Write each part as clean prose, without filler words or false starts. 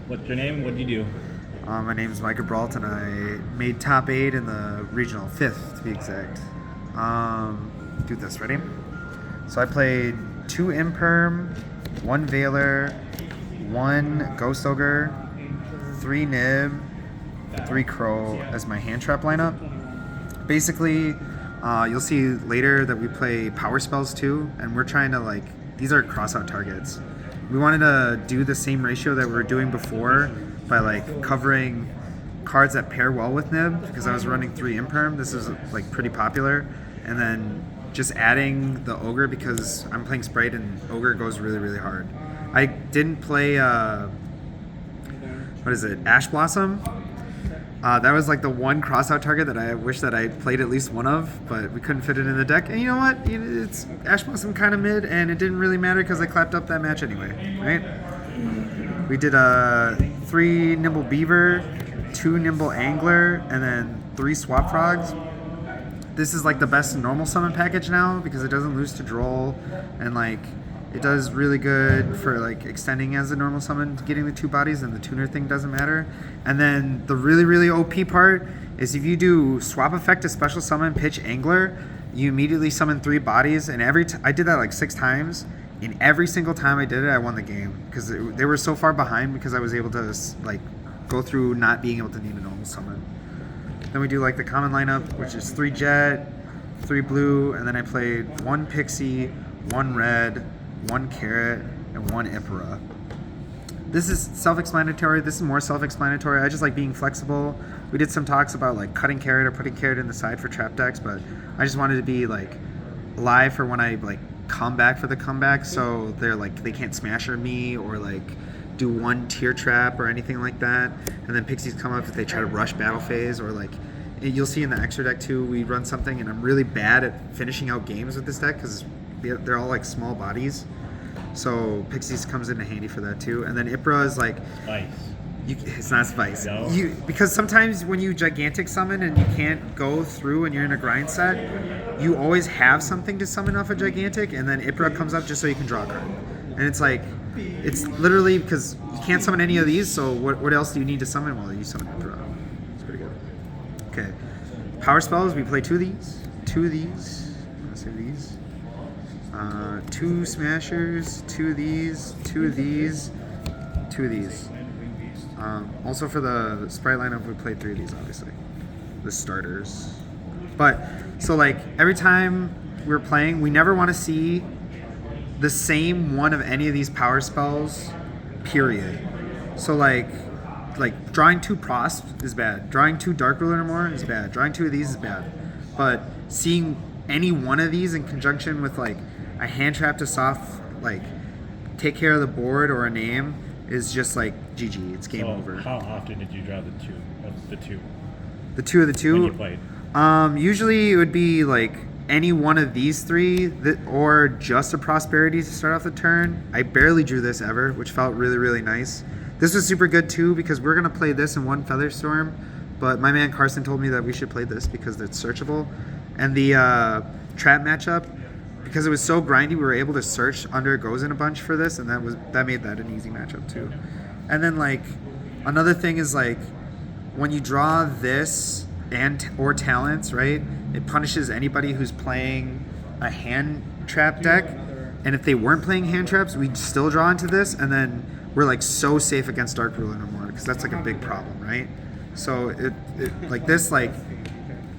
What's your name? What do you do? My name's Micah Brault, and I made top 8 in the regional, 5th to be exact. Do this, ready? So I played 2 Imperm, 1 Veiler, 1 Ghost Ogre, 3 Nib, 3 Crow as my hand trap lineup. Basically, you'll see later that we play power spells too, and we're trying to these are crossout targets. We wanted to do the same ratio that we were doing before by covering cards that pair well with Nib, because I was running 3 Imperm. This is pretty popular, and then just adding the Ogre because I'm playing Spright and Ogre goes really, really hard. I didn't play Ash Blossom. That was the one crossout target that I wish that I played at least one of, but we couldn't fit it in the deck. And you know what? It's Ash Blossom kind of mid, and it didn't really matter because I clapped up that match anyway, right? We did 3 Nimble Beaver, 2 Nimble Angler, and then 3 Swap Frogs. This is the best normal summon package now because it doesn't lose to Droll, and it does really good for extending as a normal summon, getting the 2 bodies, and the tuner thing doesn't matter. And then the really, really OP part is if you do swap effect to special summon pitch Angler, you immediately summon 3 bodies, and I did that 6 times, and every single time I did it, I won the game because they were so far behind because I was able to go through not being able to need a normal summon. Then we do the common lineup, which is 3 Jet, 3 Blue, and then I played 1 Pixie, 1 Red, 1 Carrot, and 1 Ipera. This is self-explanatory. This is more self-explanatory. I just like being flexible. We did some talks about cutting Carrot or putting Carrot in the side for trap decks, but I just wanted to be live for when I come back for the comeback, so they can't smash me or do 1 tier trap or anything like that. And then Pixies come up if they try to rush battle phase, or you'll see in the extra deck too, we run something, and I'm really bad at finishing out games with this deck because they're all small bodies. So Pixies comes in handy for that too. And then Ipra is Vice. It's not Vice. No. Because sometimes when you gigantic summon and you can't go through and you're in a grind set, you always have something to summon off a gigantic, and then Ipra comes up just so you can draw a card. And it's literally because you can't summon any of these, so what else do you need to summon? Well, you summon Ipra. It's pretty good. Okay. Power spells, we play 2 of these. 2 of these. Let's say these. 2 Smashers, 2 of these, 2 of these, 2 of these. Also for the Spright lineup, we played 3 of these, obviously. The starters. But, so every time we're playing, we never want to see the same one of any of these power spells, period. So drawing 2 Prosp is bad. Drawing 2 Dark Ruler or more is bad. Drawing 2 of these is bad. But seeing any one of these in conjunction with a hand trap to soft take care of the board or a name is just GG. It's game over. How often did you draw the 2 of the 2? The 2 of the 2? When you played? Usually it would be any one of these 3 or just a Prosperity to start off the turn. I barely drew this ever, which felt really, really nice. This was super good too because we're going to play this in 1 Featherstorm, but my man Carson told me that we should play this because it's searchable. And the trap matchup, because it was so grindy, we were able to search under Goes in a bunch for this, and that made that an easy matchup too. And then another thing is when you draw this or talents, right? It punishes anybody who's playing a hand trap deck, and if they weren't playing hand traps, we'd still draw into this, and then we're so safe against Dark Ruler no more because that's a big problem, right? So it this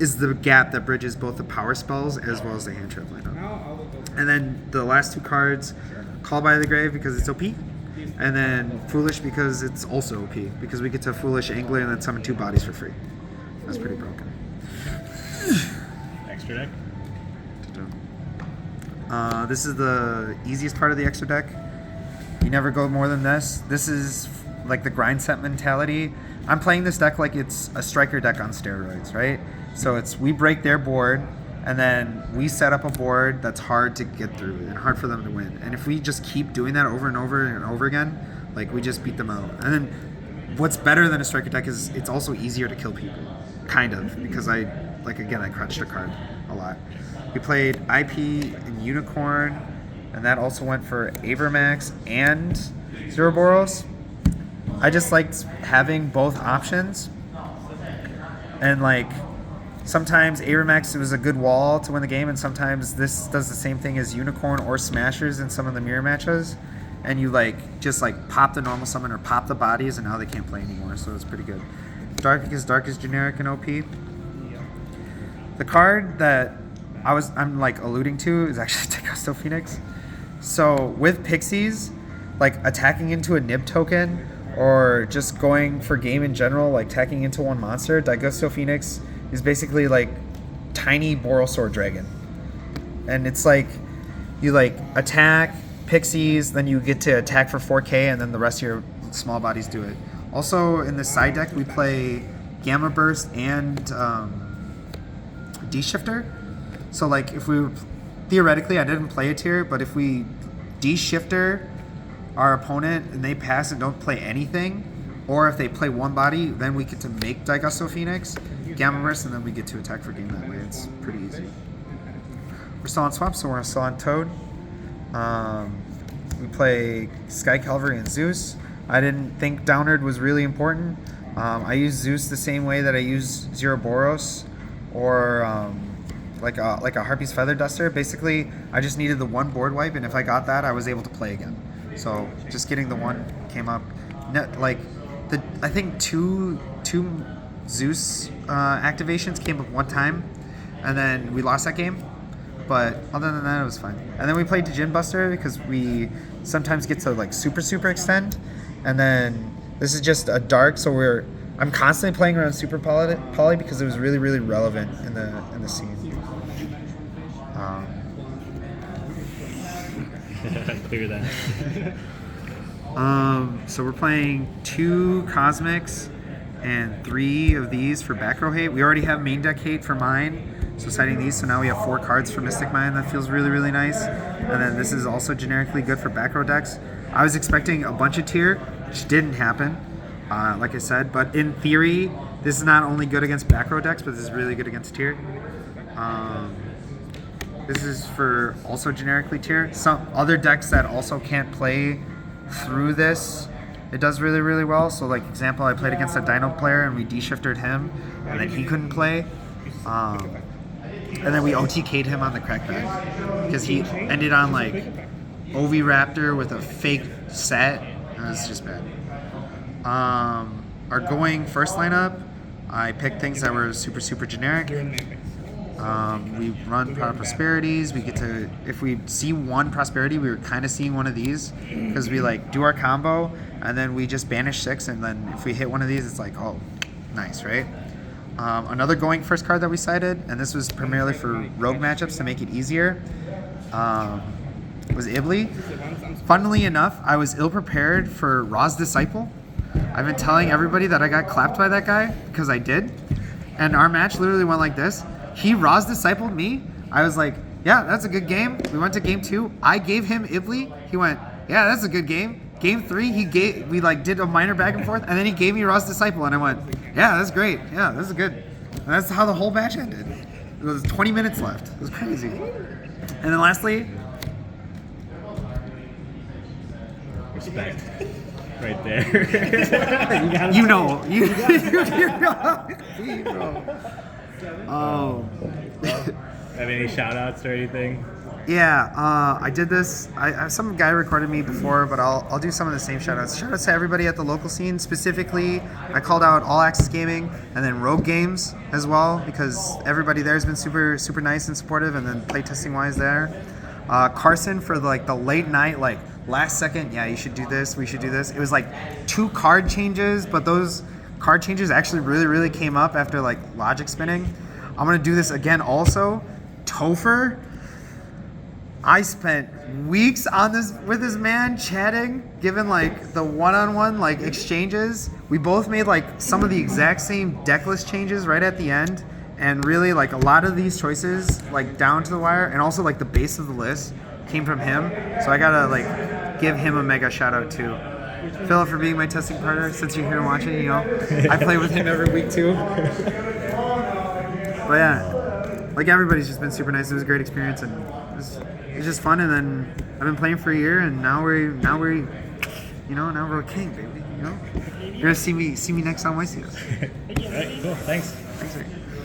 is the gap that bridges both the power spells as well as the hand trap lineup. And then the last 2 cards, Call by the Grave because it's OP, and then Foolish because it's also OP because we get to Foolish Angler and then summon 2 bodies for free. That's pretty broken. Extra deck? This is the easiest part of the extra deck. You never go more than this. This is the grind set mentality. I'm playing this deck like it's a striker deck on steroids, right? So we break their board, and then we set up a board that's hard to get through and hard for them to win. And if we just keep doing that over and over and over again, we just beat them out. And then what's better than a striker deck is it's also easier to kill people, kind of, because I crunched a card a lot. We played IP and Unicorn, and that also went for Avermax and Zeroboros. I just liked having both options. And like sometimes Aeromax was a good wall to win the game, and sometimes this does the same thing as Unicorn or Smashers in some of the mirror matches. And you like just like pop the normal summon or pop the bodies, and now they can't play anymore, so it's pretty good. Dark is generic and OP. The card that I'm like alluding to is actually Tecosto Phoenix. So with Pixies, like attacking into a Nib token or just going for game in general, like tacking into one monster, Daigusto Phoenix is basically like tiny Borosaur Dragon. And it's like you like attack Pixies, then you get to attack for 4k, and then the rest of your small bodies do it. Also in the side deck we play Gamma Burst and D-Shifter. So like if we theoretically, I didn't play a tier, but if we D-Shifter our opponent and they pass and don't play anything, or if they play one body, then we get to make Daigusto Phoenix, Gamma Burst, and then we get to attack for game that way. It's pretty easy. We're still on swap, so we're still on Toad. We play Sky Calvary and Zeus. I didn't think Downerd was really important. I use Zeus the same way that I use Zero Boros or like a Harpy's Feather Duster. Basically, I just needed the one board wipe, and if I got that, I was able to play again. So just getting the one came up. I think two Zeus activations came up one time, and then we lost that game. But other than that, it was fine. And then we played Djinn Buster because we sometimes get to like super extend. And then this is just a dark, so I'm constantly playing around Super Poly because it was really relevant in the scene. Clear that. So we're playing 2 Cosmics and 3 of these for back row hate. We already have main deck hate for mine. So citing these, so now we have 4 cards for Mystic Mine. That feels really nice. And then this is also generically good for back row decks. I was expecting a bunch of tier, which didn't happen, like I said. But in theory, this is not only good against back row decks, but this is really good against tier. This is for also generically tier. Some other decks that also can't play through this, it does really well. So like example, I played against a Dino player and we D-shifted him, and then he couldn't play. And then we OTK'd him on the crackback because he ended on like Oviraptor with a fake set. It was just bad. Our going first lineup, I picked things that were super generic. We run Prosperities. We get to, if we see one Prosperity, we were kind of seeing one of these because we like do our combo and then we just banish 6, and then if we hit one of these, it's like, oh, nice, right? Another going first card that we cited, and this was primarily for rogue matchups to make it easier, was Ibli. Funnily enough, I was ill-prepared for Ra's Disciple. I've been telling everybody that I got clapped by that guy, because I did. And our match literally went like this. He Ra's Discipled me. I was like, yeah, that's a good game. We went to game 2. I gave him Ibli. He went, yeah, that's a good game. Game 3, we like did a minor back and forth, and then he gave me Ra's Disciple, and I went, yeah, that's great. Yeah, this is good. And that's how the whole match ended. It was 20 minutes left. It was crazy. And then lastly, Respect. Right there. you know. Oh. Have any shout outs or anything? Yeah, I did this. Some guy recorded me before, but I'll do some of the same shoutouts. Shoutouts to everybody at the local scene. Specifically, I called out All Access Gaming and then Rogue Games as well, because everybody there has been super nice and supportive, and then playtesting wise there. Carson for the late night, like last second, yeah, you should do this, we should do this. It was like 2 card changes, but those card changes actually really came up after like logic spinning. I'm gonna do this again also. Topher. I spent weeks on this with this man chatting, given like the one-on-one like exchanges. We both made like some of the exact same deck list changes right at the end, and really like a lot of these choices like down to the wire, and also like the base of the list came from him. So I gotta like give him a mega shout out too. Philip for being my testing partner. Since you're here watching, you know, I play with him every week too. But yeah, like everybody's just been super nice. It was a great experience, and it was just fun. And then I've been playing for a year, and now we're a king, baby. You know. You're gonna see me next on YCS. All right, cool. Thanks. Thanks, mate.